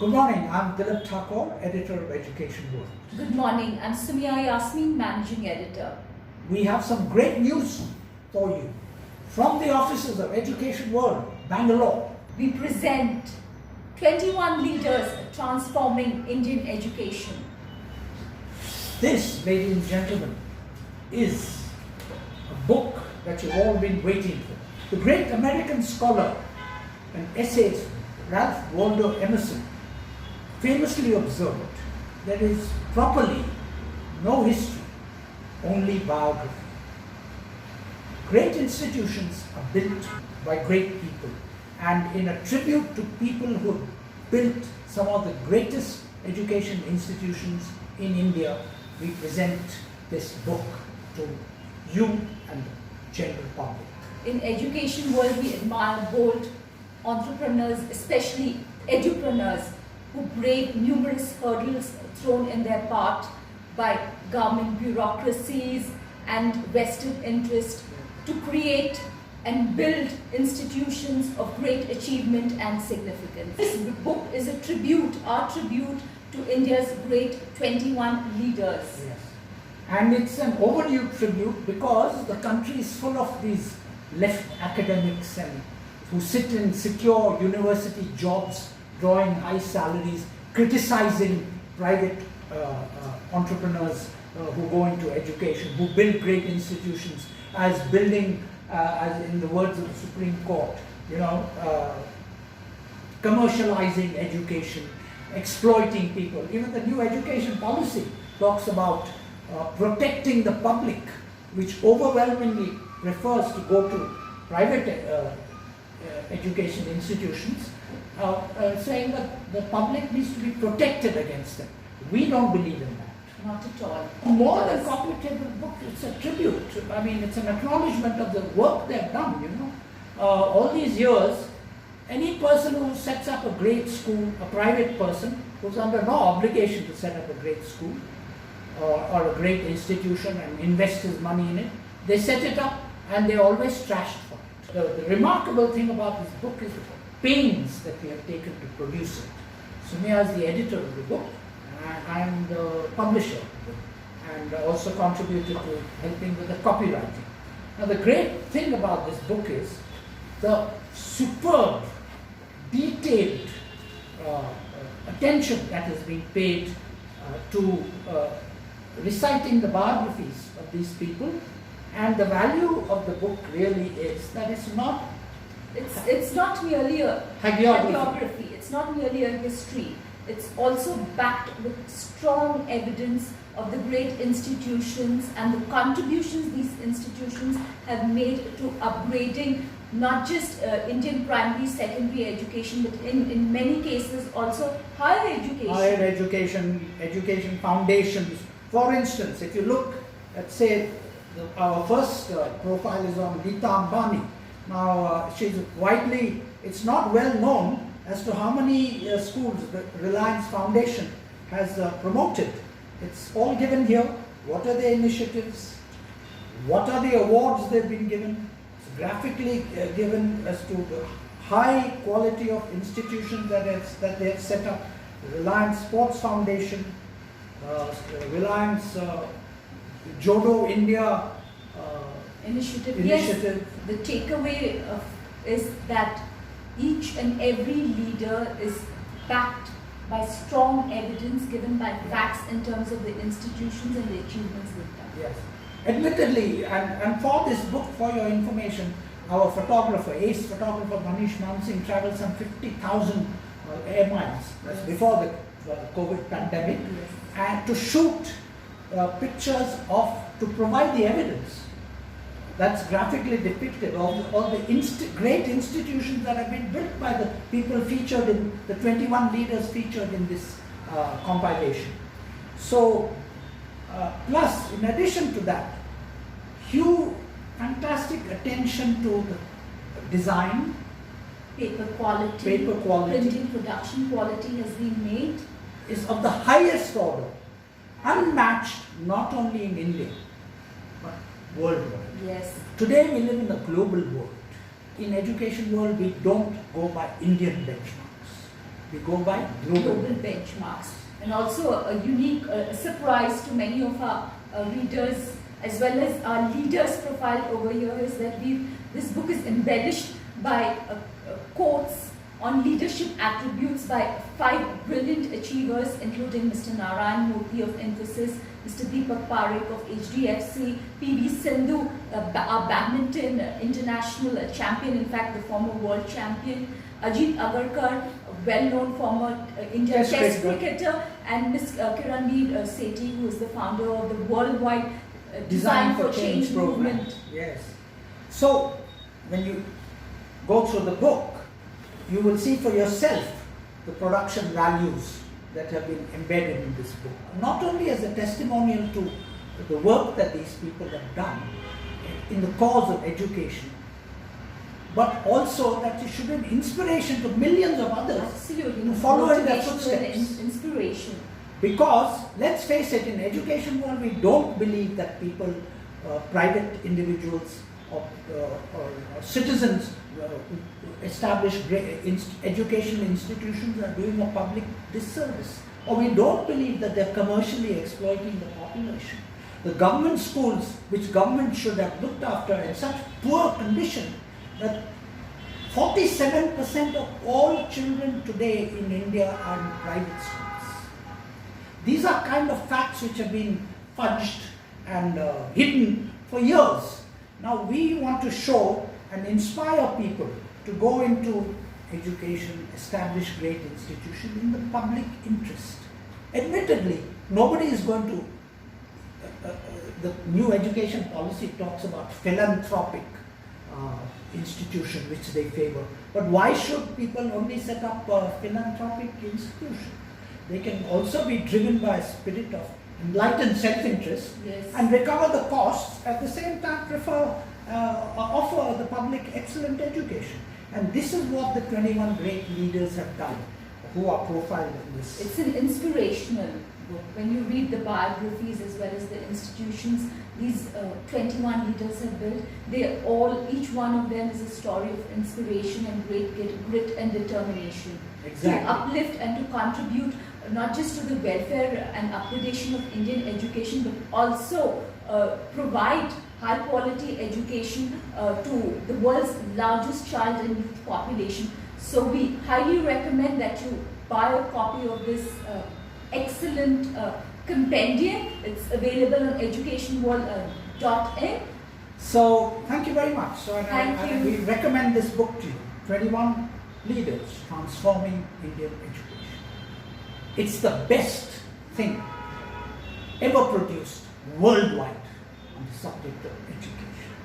Good morning, I'm Dilip Thakur, editor of Education World. Good morning, I'm Sumia Yasmin, managing editor. We have some great news for you from the offices of Education World, Bangalore. We present 21 leaders transforming Indian education. This, ladies and gentlemen, is a book that you've all been waiting for. The great American scholar and essayist Ralph Waldo Emerson famously observed, there is properly no history, only biography. Great institutions are built by great people, and in a tribute to people who built some of the greatest education institutions in India, we present this book to you and the general public. In Education World, we admire bold entrepreneurs, especially edupreneurs, who brave numerous hurdles thrown in their path by government bureaucracies and vested interest to create and build institutions of great achievement and significance. This book is a tribute, our tribute to India's great 21 leaders. Yes. And it's an overdue tribute because the country is full of these left academics and who sit in secure university jobs, drawing high salaries, criticizing private entrepreneurs who go into education, who build great institutions, as building, as in the words of the Supreme Court, commercializing education, exploiting people. Even the new education policy talks about protecting the public, which overwhelmingly refers to go to private education institutions, saying that the public needs to be protected against them. We don't believe in that. Not at all. More than complicated book, it's a tribute. I mean, it's an acknowledgement of the work they've done, all these years, any person who sets up a great school, a private person who's under no obligation to set up a great school or a great institution and invest his money in it, they set it up and they're always trashed for it. The remarkable thing about this book is the pains that we have taken to produce it. Sumia is the editor of the book, and I'm the publisher of the book, and also contributed to helping with the copywriting. Now the great thing about this book is the superb, detailed attention that has been paid to reciting the biographies of these people. And the value of the book really is that it's not merely a hagiography, it's not merely a history. It's also backed with strong evidence of the great institutions and the contributions these institutions have made to upgrading not just Indian primary, secondary education, but in many cases also higher education. Higher education, education foundations. For instance, if you look at, say, our first profile is on Rita Ambani. Now, she's widely, it's not well known as to how many schools the Reliance Foundation has promoted. It's all given here. What are the initiatives? What are the awards they've been given? It's graphically given as to the high quality of institutions that they have set up. Reliance Sports Foundation, Reliance Jodo India initiative. Yes, the takeaway is that each and every leader is backed by strong evidence given by facts in terms of the institutions and the achievements they've done. Yes. Admittedly, and for this book, for your information, our photographer, ace photographer Manish Mansingh traveled some 50,000 air miles. That's before the COVID pandemic, and to shoot pictures to provide the evidence that's graphically depicted of all the great institutions that have been built by the people featured in the 21 leaders featured in this compilation. So, plus in addition to that, fantastic attention to the design, paper quality, printing production quality has been made, is of the highest order, unmatched not only in India but worldwide. Yes. Today we live in a global world. In Education World we don't go by Indian benchmarks. We go by global benchmarks. And also a unique surprise to many of our readers as well as our leaders profile over here is that this book is embellished by quotes on leadership attributes by 5 brilliant achievers, including Mr. Narayan Murthy of Infosys, Mr. Deepak Parekh of HDFC, PV Sindhu, our badminton international champion, in fact the former world champion, Ajit Agarkar, well-known former Indian test cricketer, and Ms. Kiranveer Sethi, who is the founder of the worldwide Design for Change movement. Yes. So, when you go through the book, you will see for yourself the production values that have been embedded in this book. Not only as a testimonial to the work that these people have done in the cause of education, but also that it should be an inspiration to millions of others. Absolutely. To follow in their footsteps. Inspiration. Because, let's face it, in education world we don't believe that people, private individuals or citizens who establish great educational institutions are doing a public disservice. Or we don't believe that they're commercially exploiting the population. The government schools, which government should have looked after in such poor condition, that 47% of all children today in India are in private schools. These are kind of facts which have been fudged and hidden for years. Now we want to show and inspire people to go into education, establish great institutions in the public interest. Admittedly, nobody is going to, the new education policy talks about philanthropic institution which they favor. But why should people only set up a philanthropic institution? They can also be driven by a spirit of enlightened self-interest, yes, and recover the costs, at the same time offer the public excellent education. And this is what the 21 great leaders have done, who are profiled in this. It's an inspirational book. When you read the biographies as well as the institutions these 21 leaders have built, each one of them is a story of inspiration and great grit and determination. Exactly. To uplift and to contribute not just to the welfare and upgradation of Indian education, but also provide high quality education to the world's largest child and youth population. So we highly recommend that you buy a copy of this excellent compendium. It's available on EducationWorld.in. So thank you very much. So we recommend this book to you, 21 Leaders Transforming Indian Education. It's the best thing ever produced worldwide on the subject of education.